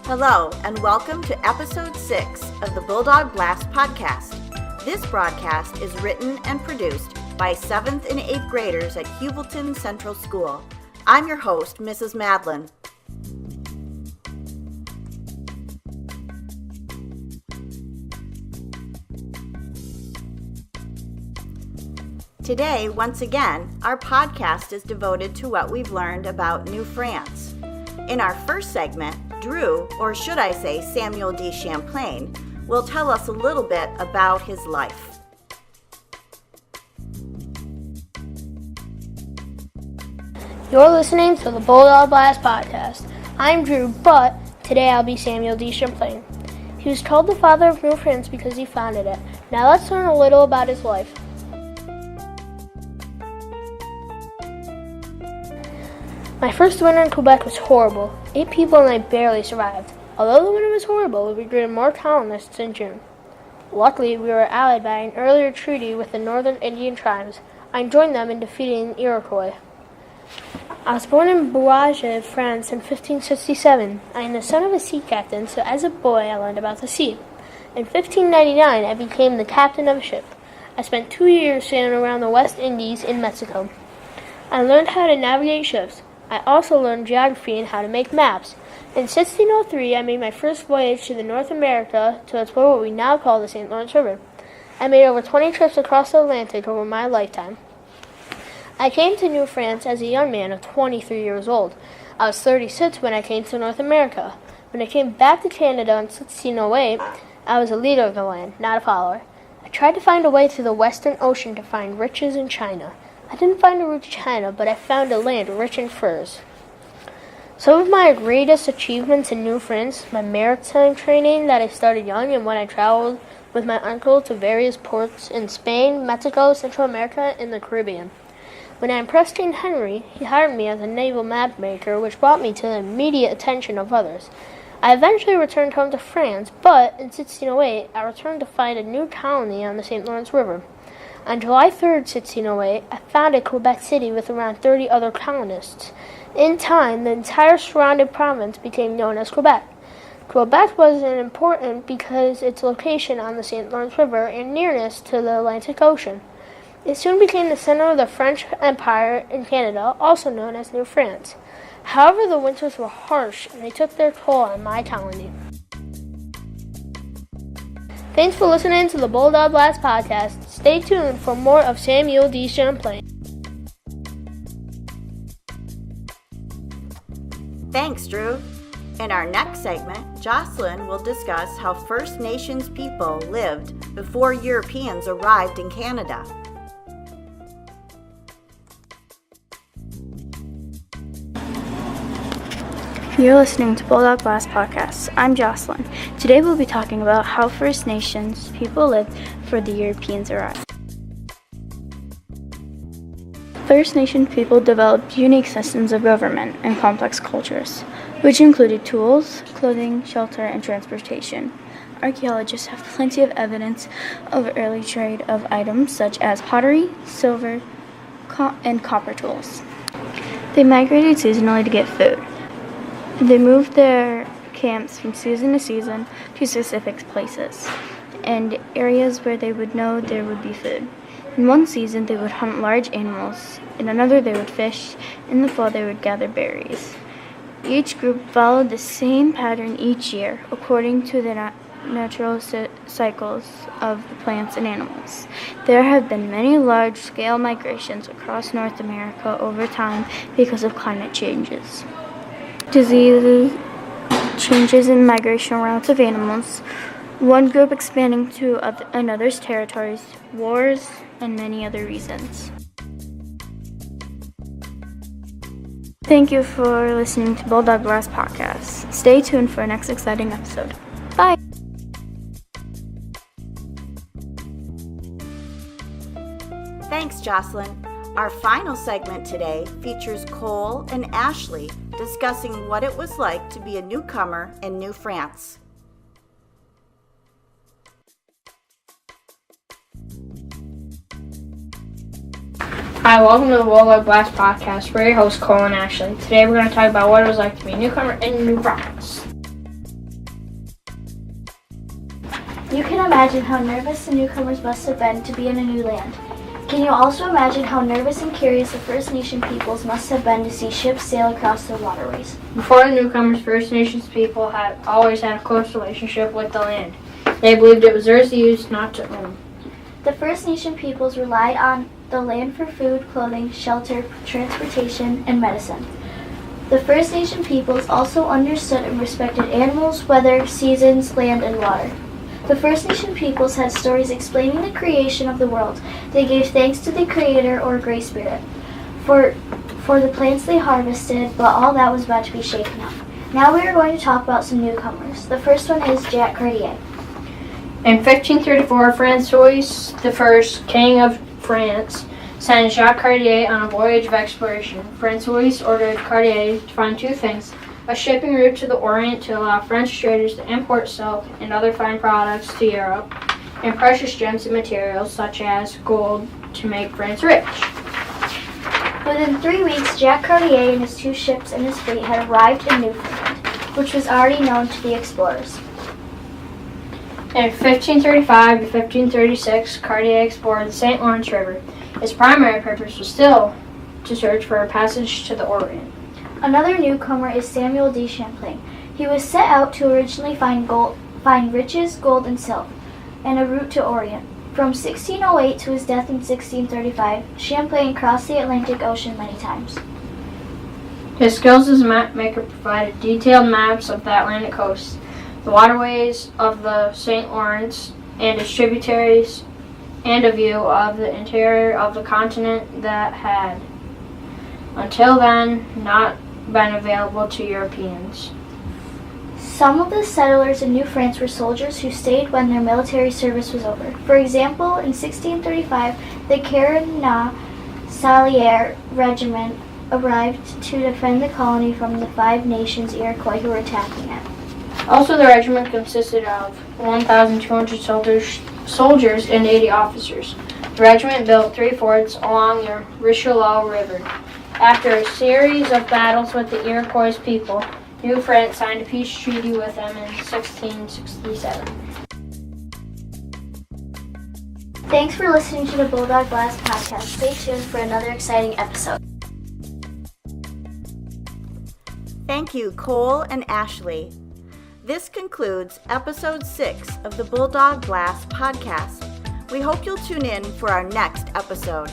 Hello, and welcome to episode 6 of the Bulldog Blast Podcast. This broadcast is written and produced by 7th and 8th graders at Heuvelton Central School. I'm your host, Mrs. Madlin. Today, once again, our podcast is devoted to what we've learned about New France. In our first segment, Drew, or should I say Samuel D. Champlain, will tell us a little bit about his life. You're listening to the Bulldog Blast Podcast. I'm Drew, but today I'll be Samuel D. Champlain. He was called the father of New France because he founded it. Now let's learn a little about his life. My first winter in Quebec was horrible. 8 people and I barely survived. Although the winter was horrible, we greeted more colonists in June. Luckily, we were allied by an earlier treaty with the northern Indian tribes. I joined them in defeating the Iroquois. I was born in Bourges, France in 1567. I am the son of a sea captain, so as a boy I learned about the sea. In 1599, I became the captain of a ship. I spent 2 years sailing around the West Indies in Mexico. I learned how to navigate ships. I also learned geography and how to make maps. In 1603, I made my first voyage to North America to explore what we now call the St. Lawrence River. I made over 20 trips across the Atlantic over my lifetime. I came to New France as a young man of 23 years old. I was 36 when I came to North America. When I came back to Canada in 1608, I was a leader of the land, not a follower. I tried to find a way to the Western Ocean to find riches in China. I didn't find a route to China, but I found a land rich in furs. Some of my greatest achievements in New France, my maritime training that I started young and when I traveled with my uncle to various ports in Spain, Mexico, Central America, and the Caribbean. When I impressed King Henry, he hired me as a naval map maker, which brought me to the immediate attention of others. I eventually returned home to France, but in 1608, I returned to find a new colony on the St. Lawrence River. On July 3rd, 1608, I founded Quebec City with around 30 other colonists. In time, the entire surrounding province became known as Quebec. Quebec was important because its location on the St. Lawrence River and nearness to the Atlantic Ocean. It soon became the center of the French Empire in Canada, also known as New France. However, the winters were harsh and they took their toll on my colony. Thanks for listening to the Bulldog Blast Podcast. Stay tuned for more of Samuel D. Champlain. Thanks, Drew. In our next segment, Jocelyn will discuss how First Nations people lived before Europeans arrived in Canada. You're listening to Bulldog Blast Podcast. I'm Jocelyn. Today we'll be talking about how First Nations people lived before the Europeans arrived. First Nation people developed unique systems of government and complex cultures, which included tools, clothing, shelter, and transportation. Archaeologists have plenty of evidence of early trade of items such as pottery, silver, and copper tools. They migrated seasonally to get food. They moved their camps from season to season to specific places and areas where they would know there would be food. In one season, they would hunt large animals. In another, they would fish. In the fall, they would gather berries. Each group followed the same pattern each year, according to the natural cycles of the plants and animals. There have been many large-scale migrations across North America over time because of climate changes. Diseases, changes in migration routes of animals, one group expanding to another's territories, wars, and many other reasons. Thank you for listening to Bulldog Blast Podcast. Stay tuned for our next exciting episode. Bye! Thanks, Jocelyn. Our final segment today features Cole and Ashley discussing what it was like to be a newcomer in New France. Hi, welcome to the Bulldog Blast Podcast. We're your hosts, Cole and Ashley. Today we're going to talk about what it was like to be a newcomer in New France. You can imagine how nervous the newcomers must have been to be in a new land. Can you also imagine how nervous and curious the First Nation peoples must have been to see ships sail across their waterways? Before the newcomers, First Nations people had always had a close relationship with the land. They believed it was theirs to use, not to own. The First Nation peoples relied on the land for food, clothing, shelter, transportation, and medicine. The First Nation peoples also understood and respected animals, weather, seasons, land, and water. The First Nation peoples had stories explaining the creation of the world. They gave thanks to the Creator or Great Spirit for the plants they harvested, but all that was about to be shaken up. Now we are going to talk about some newcomers. The first one is Jacques Cartier. In 1534, Francois I, King of France, sent Jacques Cartier on a voyage of exploration. Francois ordered Cartier to find two things: a shipping route to the Orient to allow French traders to import silk and other fine products to Europe, and precious gems and materials such as gold to make France rich. Within 3 weeks, Jacques Cartier and his two ships and his fleet had arrived in Newfoundland, which was already known to the explorers. In 1535 to 1536, Cartier explored the St. Lawrence River. His primary purpose was still to search for a passage to the Orient. Another newcomer is Samuel de Champlain. He was set out to originally find riches, gold, and silk, and a route to Orient. From 1608 to his death in 1635, Champlain crossed the Atlantic Ocean many times. His skills as a map maker provided detailed maps of the Atlantic coast, the waterways of the St. Lawrence and its tributaries, and a view of the interior of the continent that had, until then, not been available to Europeans. Some of the settlers in New France were soldiers who stayed when their military service was over. For example, in 1635, the Carignan Salier Regiment arrived to defend the colony from the Five Nations Iroquois who were attacking it. Also, the regiment consisted of 1,200 soldiers and 80 officers. The regiment built 3 forts along the Richelieu River. After a series of battles with the Iroquois people, New France signed a peace treaty with them in 1667. Thanks for listening to the Bulldog Blast Podcast. Stay tuned for another exciting episode. Thank you, Cole and Ashley. This concludes episode 6 of the Bulldog Blast Podcast. We hope you'll tune in for our next episode.